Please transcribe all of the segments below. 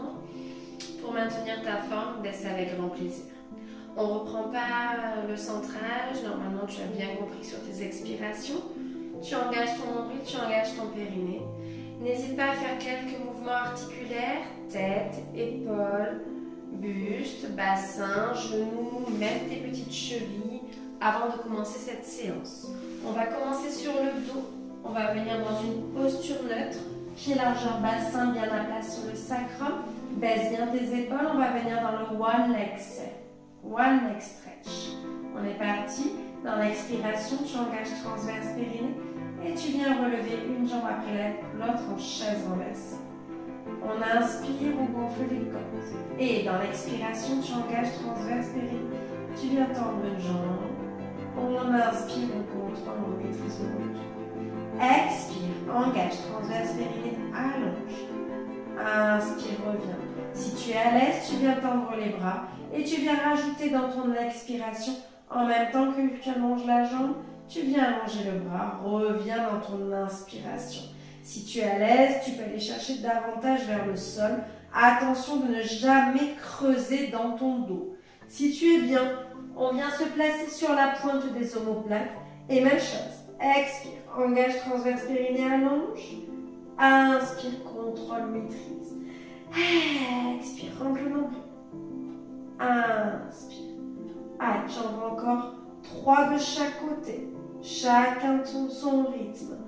maintenant. Pour maintenir ta forme, c'est avec grand plaisir. On ne reprend pas le centrage. Normalement, tu as bien compris sur tes expirations. Tu engages ton nombril, tu engages ton périnée. N'hésite pas à faire quelques mouvements articulaires, tête, épaules, buste, bassin, genoux, même tes petites chevilles avant de commencer cette séance. On va commencer sur le dos. On va venir dans une posture neutre, pied largeur bassin bien à plat sur le sacrum. Baisse bien tes épaules, on va venir dans le one leg set. One leg stretch. On est parti. Dans l'expiration, tu engages transverse périnée et tu viens relever une jambe après l'autre en chaise renversée. On inspire, on gonfle les côtes. Et dans l'expiration, tu engages transverse périnée. Tu viens tendre une jambe. On inspire, on contrôle, on maîtrise le retour. Expire, engage transverse périnée, allonge. Inspire, reviens. Si tu es à l'aise, tu viens tendre les bras et tu viens rajouter dans ton expiration, en même temps que tu allonges la jambe, tu viens allonger le bras, reviens dans ton inspiration. Si tu es à l'aise, tu peux aller chercher davantage vers le sol. Attention de ne jamais creuser dans ton dos. Si tu es bien, on vient se placer sur la pointe des omoplates. Et même chose, expire, engage transverse périnée, allonge. Inspire, contrôle, maîtrise. Expire, rentre le nombril. Inspire. Allez, j'en veux encore 3 de chaque côté. Chacun son rythme.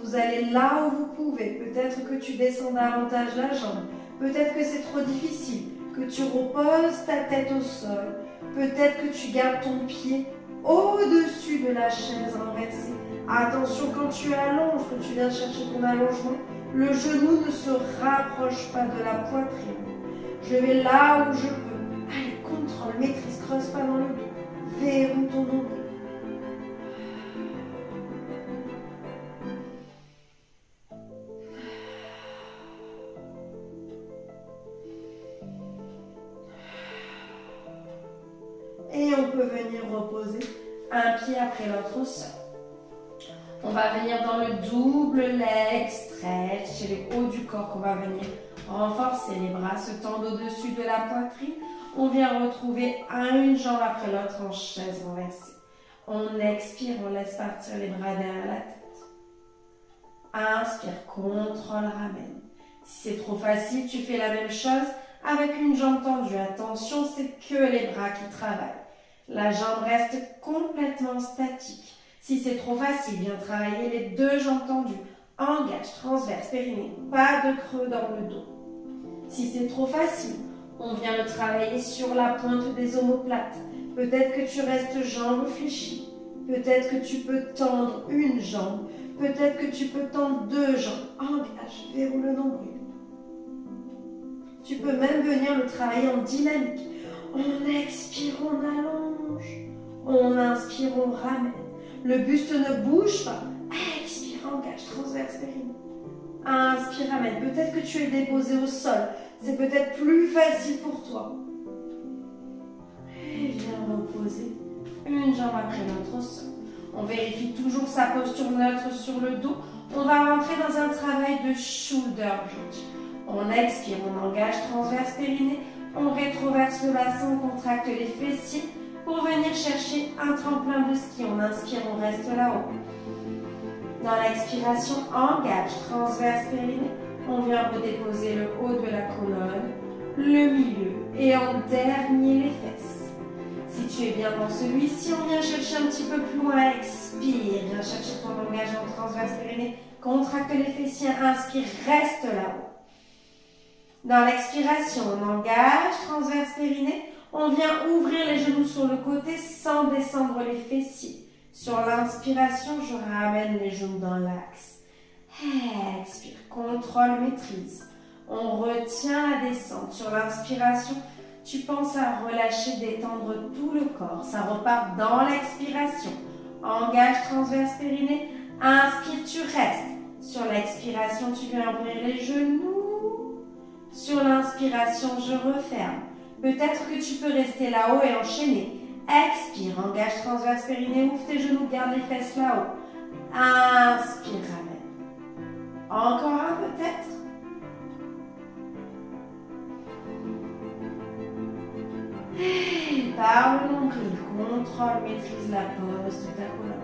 Vous allez là où vous pouvez. Peut-être que tu descends davantage la jambe. Peut-être que c'est trop difficile. Que tu reposes ta tête au sol. Peut-être que tu gardes ton pied au-dessus de la chaise renversée. Attention quand tu allonges, que tu viens chercher ton allongement, le genou ne se rapproche pas de la poitrine. Je vais là où je peux. Allez, contrôle, maîtrise, creuse pas dans le dos. Verrouille ton nombril. Et on peut venir reposer un pied après l'autre au sol. On va venir dans le double leg stretch, c'est le haut du corps qu'on va venir renforcer. Les bras se tendent au-dessus de la poitrine. On vient retrouver une jambe après l'autre en chaise renversée. On expire, on laisse partir les bras derrière la tête. Inspire, contrôle, ramène. Si c'est trop facile, tu fais la même chose avec une jambe tendue. Attention, c'est que les bras qui travaillent. La jambe reste complètement statique. Si c'est trop facile, viens travailler les 2 jambes tendues. Engage, transverse, périnée, pas de creux dans le dos. Si c'est trop facile, on vient le travailler sur la pointe des omoplates. Peut-être que tu restes jambes fléchies. Peut-être que tu peux tendre une jambe. Peut-être que tu peux tendre 2 jambes. Engage, verrouille le nombril. Tu peux même venir le travailler en dynamique. On expire, on allonge. On inspire, on ramène. Le buste ne bouge pas. Expire, engage, transverse, périnée. Inspire, ramène. Peut-être que tu es déposé au sol. C'est peut-être plus facile pour toi. Et viens reposer une jambe après l'autre au sol. On vérifie toujours sa posture neutre sur le dos. On va rentrer dans un travail de shoulder bridge. On expire, on engage transverse périnée. On rétroverse le bassin, on contracte les fessiers pour venir chercher un tremplin de ski. On inspire, on reste là-haut. Dans l'expiration, engage transverse périnée. On vient redéposer le haut de la colonne, le milieu et en dernier les fesses. Si tu es bien dans celui-ci, on vient chercher un petit peu plus loin. Expire, viens chercher ton engagement transverse périnée. Contracte les fessiers, inspire, reste là-haut. Dans l'expiration, on engage, transverse périnée. On vient ouvrir les genoux sur le côté sans descendre les fessiers. Sur l'inspiration, je ramène les genoux dans l'axe. Expire, contrôle, maîtrise. On retient la descente. Sur l'inspiration, tu penses à relâcher, détendre tout le corps. Ça repart dans l'expiration. Engage, transverse périnée. Inspire, tu restes. Sur l'expiration, tu viens ouvrir les genoux. Sur l'inspiration, je referme. Peut-être que tu peux rester là-haut et enchaîner. Expire, engage transverse périnée, ouvre tes genoux, garde les fesses là-haut. Inspire, ramène. Encore un peut-être. Expire par le nombril. Contrôle, maîtrise la pose de ta colonne.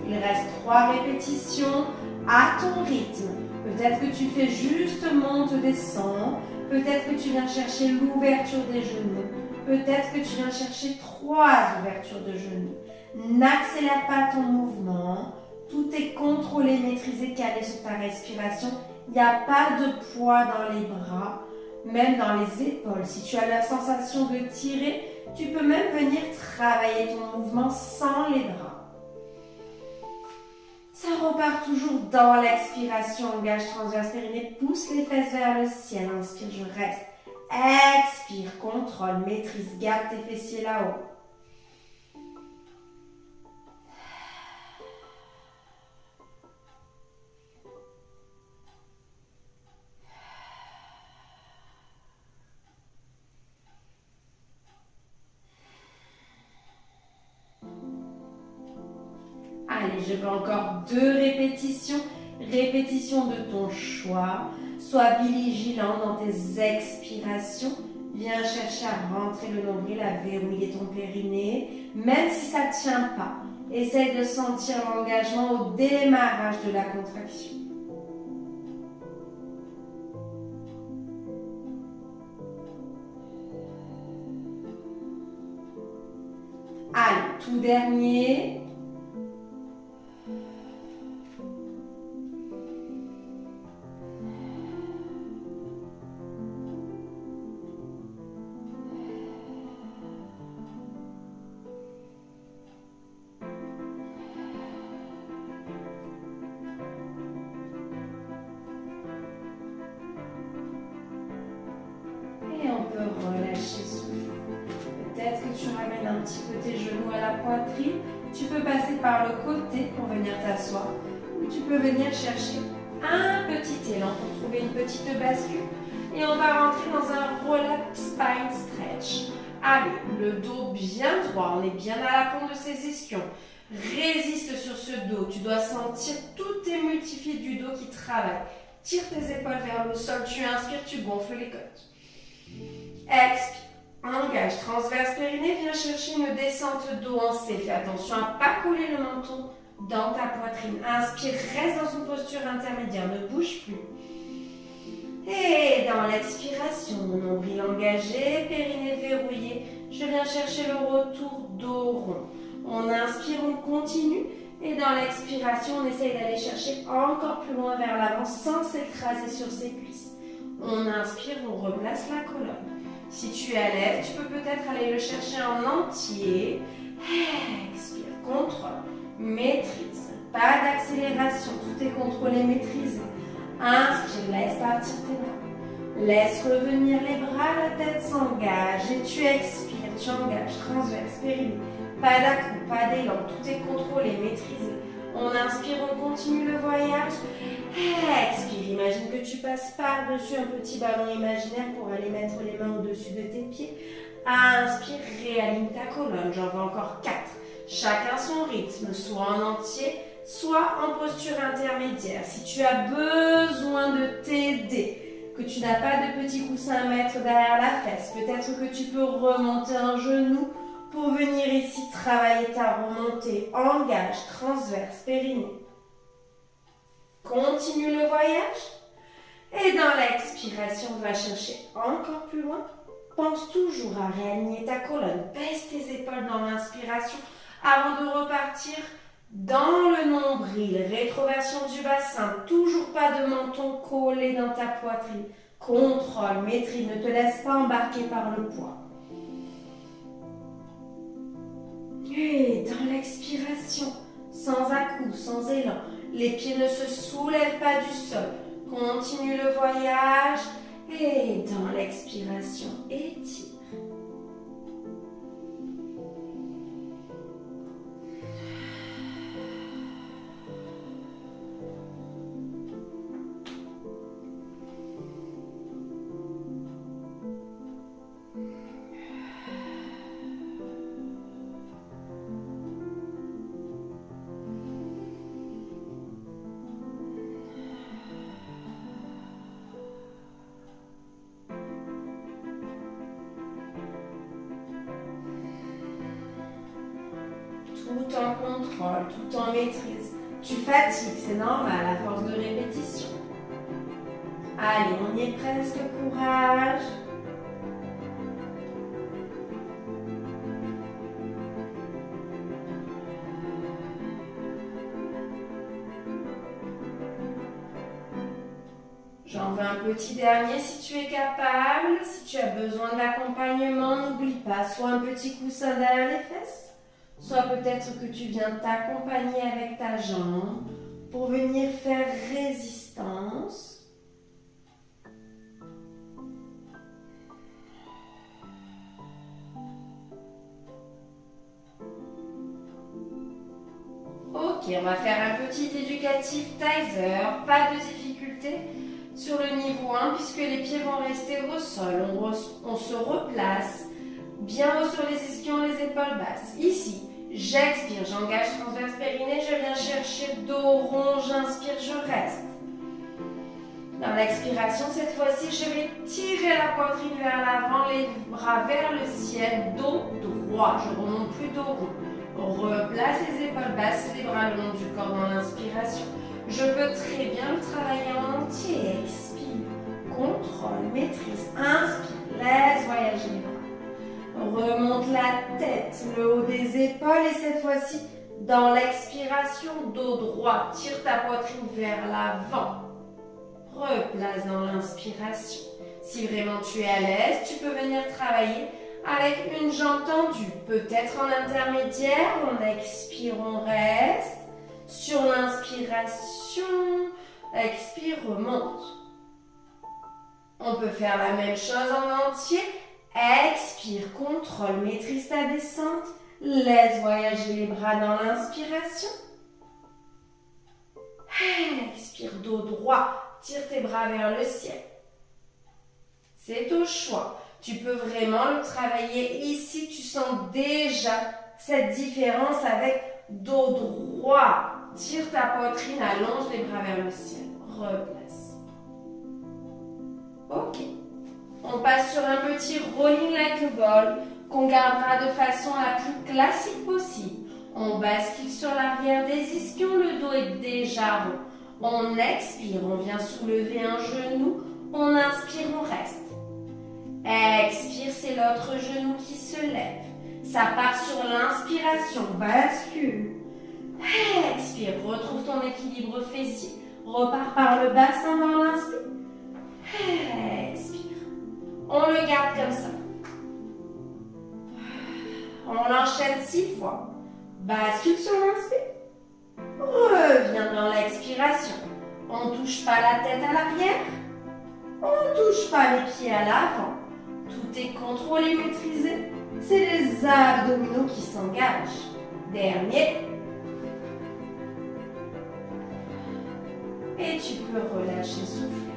Il reste 3 répétitions à ton rythme. Peut-être que tu fais juste monte-descend. Peut-être que tu viens chercher l'ouverture des genoux. Peut-être que tu viens chercher 3 ouvertures de genoux. N'accélère pas ton mouvement. Tout est contrôlé, maîtrisé, calé sur ta respiration. Il n'y a pas de poids dans les bras, même dans les épaules. Si tu as la sensation de tirer, tu peux même venir travailler ton mouvement sans les bras. Ça repart toujours dans l'expiration. Engage transverse périnée, pousse les fesses vers le ciel. Inspire, je reste. Expire, contrôle, maîtrise, garde tes fessiers là-haut. Allez, je veux encore 2 répétitions. Répétition de ton choix. Sois vigilant dans tes expirations. Viens chercher à rentrer le nombril, à verrouiller ton périnée. Même si ça ne tient pas, essaye de sentir l'engagement au démarrage de la contraction. Allez, tout dernier. Et on peut relâcher souffle. Peut-être que tu ramènes un petit peu tes genoux à la poitrine. Tu peux passer par le côté pour venir t'asseoir. Ou tu peux venir chercher un petit élan pour trouver une petite bascule. Et on va rentrer dans un roll-up spine stretch. Allez, le dos bien droit. On est bien à la pointe de ses ischions. Résiste sur ce dos. Tu dois sentir tous tes multifiés du dos qui travaillent. Tire tes épaules vers le sol. Tu inspires, tu gonfles les côtes. Expire. Engage, transverse périnée, viens chercher une descente dos en C. Fais attention à ne pas coller le menton dans ta poitrine. Inspire, reste dans une posture intermédiaire, ne bouge plus. Et dans l'expiration, nombril engagé, périnée verrouillé, je viens chercher le retour dos rond. On inspire, on continue. Et dans l'expiration, on essaye d'aller chercher encore plus loin vers l'avant sans s'écraser sur ses cuisses. On inspire, on replace la colonne. Si tu es à l'aise, tu peux peut-être aller le chercher en entier. Expire, contrôle, maîtrise. Pas d'accélération, tout est contrôlé, maîtrisé. Inspire, laisse partir tes bras. Laisse revenir les bras, la tête s'engage. Et tu expires, tu engages, transverse, périnée. Pas d'à-coups, pas d'élan, tout est contrôlé, maîtrisé. On inspire, on continue le voyage. Expire, imagine que tu passes par-dessus un petit ballon imaginaire pour aller mettre les mains au-dessus de tes pieds. Inspire, réaligne ta colonne. J'en veux encore 4. Chacun son rythme, soit en entier, soit en posture intermédiaire. Si tu as besoin de t'aider, que tu n'as pas de petit coussin à mettre derrière la fesse, peut-être que tu peux remonter un genou pour venir ici travailler ta remontée. Engage, transverse, périnée. Continue le voyage. Et dans l'expiration, va chercher encore plus loin. Pense toujours à réaligner ta colonne. Baisse tes épaules dans l'inspiration avant de repartir dans le nombril. Rétroversion du bassin. Toujours pas de menton collé dans ta poitrine. Contrôle, maîtrise. Ne te laisse pas embarquer par le poids. Et dans l'expiration, sans à-coups, sans élan, les pieds ne se soulèvent pas du sol. Continue le voyage et dans l'expiration, étire. tout en contrôle, tout en maîtrise. Tu fatigues, c'est normal à force de répétition. Allez, on y est presque, courage. J'en veux un petit dernier si tu es capable. Si tu as besoin d'accompagnement, n'oublie pas, soit un petit coussin derrière les fesses, soit peut-être que tu viens t'accompagner avec ta jambe pour venir faire résistance. Ok, on va faire un petit éducatif Taiser, pas de difficulté sur le niveau 1 puisque les pieds vont rester au sol. On se replace bien haut sur les ischions, les épaules basses. Ici, j'expire, j'engage transverse périnée, je viens chercher dos rond, j'inspire, je reste. Dans l'expiration, cette fois-ci, je vais tirer la poitrine vers l'avant, les bras vers le ciel, dos droit, je remonte plus dos rond. Replace les épaules basses, les bras le long du corps dans l'inspiration. Je peux très bien le travailler en entier. Expire, contrôle, maîtrise, inspire, laisse voyager les bras. Remonte la tête, le haut des épaules et cette fois-ci, dans l'expiration, dos droit, tire ta poitrine vers l'avant. Replace dans l'inspiration. Si vraiment tu es à l'aise, tu peux venir travailler avec une jambe tendue, peut-être en intermédiaire, on expire, on reste. Sur l'inspiration, expire, remonte. On peut faire la même chose en entier. Expire, contrôle, maîtrise ta descente. Laisse voyager les bras dans l'inspiration. Expire, dos droit, tire tes bras vers le ciel. C'est au choix. Tu peux vraiment le travailler ici. Tu sens déjà cette différence avec dos droit. Tire ta poitrine, allonge les bras vers le ciel. Replace. Ok. On passe sur un petit rolling like a ball qu'on gardera de façon la plus classique possible. On bascule sur l'arrière des ischions, le dos est déjà rond. On expire, on vient soulever un genou. On inspire, on reste. Expire, c'est l'autre genou qui se lève. Ça part sur l'inspiration, bascule. Expire, retrouve ton équilibre fessier. Repars par le bassin dans l'inspire. Expire. On le garde comme ça. On l'enchaîne 6 fois. Bascule sur l'inspire. Reviens dans l'expiration. On ne touche pas la tête à l'arrière. On ne touche pas les pieds à l'avant. Tout est contrôlé, maîtrisé. C'est les abdominaux qui s'engagent. Dernier. Et tu peux relâcher, souffler.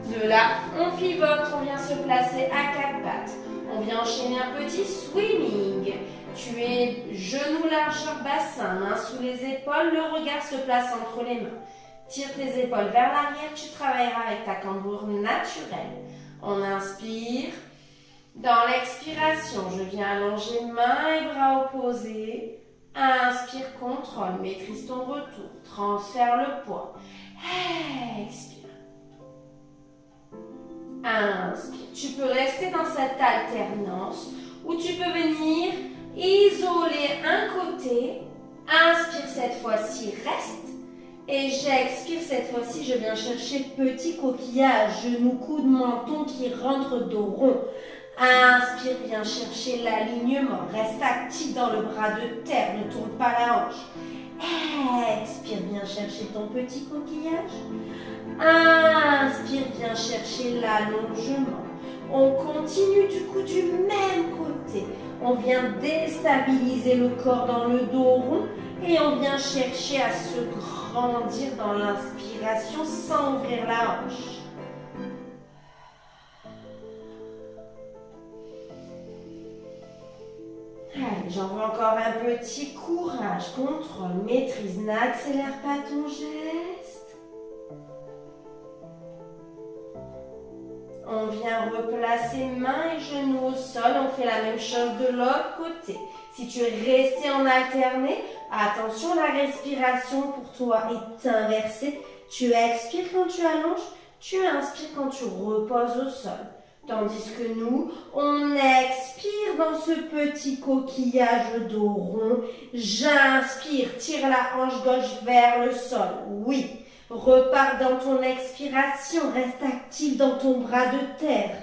De là, on pivote, on vient se placer à 4 pattes. On vient enchaîner un petit swimming. Tu es genoux largeur bassin, mains sous les épaules, le regard se place entre les mains. Tire tes épaules vers l'arrière, tu travailleras avec ta cambrure naturelle. On inspire. Dans l'expiration, je viens allonger mains et bras opposés. Inspire, contrôle, maîtrise ton retour, transfère le poids. Expire. Inspire. Tu peux rester dans cette alternance où tu peux venir isoler un côté. Inspire cette fois-ci, reste. Et j'expire cette fois-ci, je viens chercher petit coquillage, genou, coude, menton qui rentre dos rond. Inspire, viens chercher l'alignement. Reste actif dans le bras de terre, ne tourne pas la hanche. Expire, viens chercher ton petit coquillage. Inspire, viens chercher l'allongement. On continue du coup du même côté. On vient déstabiliser le corps dans le dos rond et on vient chercher à se grandir dans l'inspiration sans ouvrir la hanche. Allez, j'en veux encore un petit courage, contrôle, maîtrise, n'accélère pas ton geste. On viens replacer mains et genoux au sol. On fait la même chose de l'autre côté. Si tu es resté en alterné, attention, la respiration pour toi est inversée. Tu expires quand tu allonges, tu inspires quand tu reposes au sol. Tandis que nous, on expire dans ce petit coquillage dos rond. J'inspire, tire la hanche gauche vers le sol. Oui, repars dans ton expiration, reste actif dans ton bras de terre.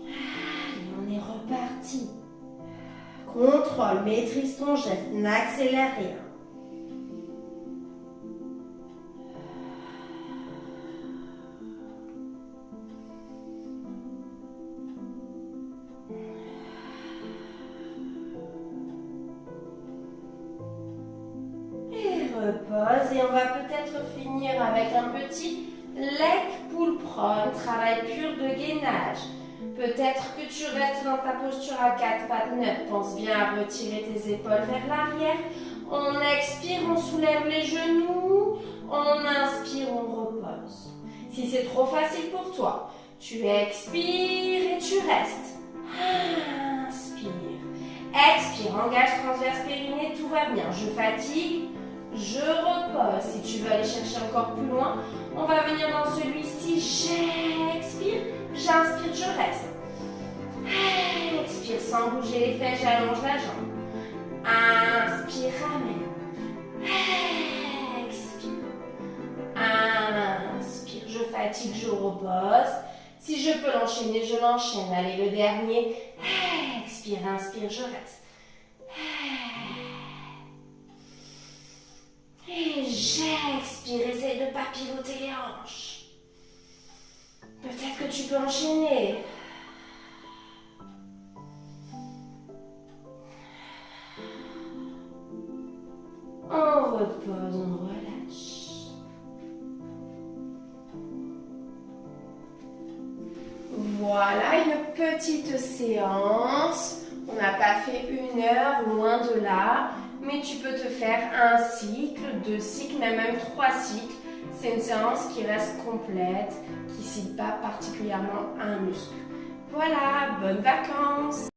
Allez, on est reparti. Contrôle, maîtrise ton geste, n'accélère rien. Repose et on va peut-être finir avec un petit leg pull prone, travail pur de gainage. Peut-être que tu restes dans ta posture à 4 pattes neutres. Pense bien à retirer tes épaules vers l'arrière. On expire, on soulève les genoux. On inspire, on repose. Si c'est trop facile pour toi, tu expires et tu restes. Inspire. Expire, engage transverse périnée, tout va bien. Je fatigue. Je repose. Si tu veux aller chercher encore plus loin, on va venir dans celui-ci. J'expire, j'inspire, je reste. Expire sans bouger les fesses, j'allonge la jambe. Inspire, ramène. Expire. Inspire, je fatigue, je repose. Si je peux l'enchaîner, je l'enchaîne. Allez, le dernier. Expire, inspire, je reste. Et j'expire, essaye de ne pas pivoter les hanches. Peut-être que tu peux enchaîner. On repose, on relâche. Voilà, une petite séance. On n'a pas fait 1 heure, loin de là. Mais tu peux te faire un cycle, 2 cycles, mais même 3 cycles. C'est une séance qui reste complète, qui ne cible pas particulièrement un muscle. Voilà, bonnes vacances!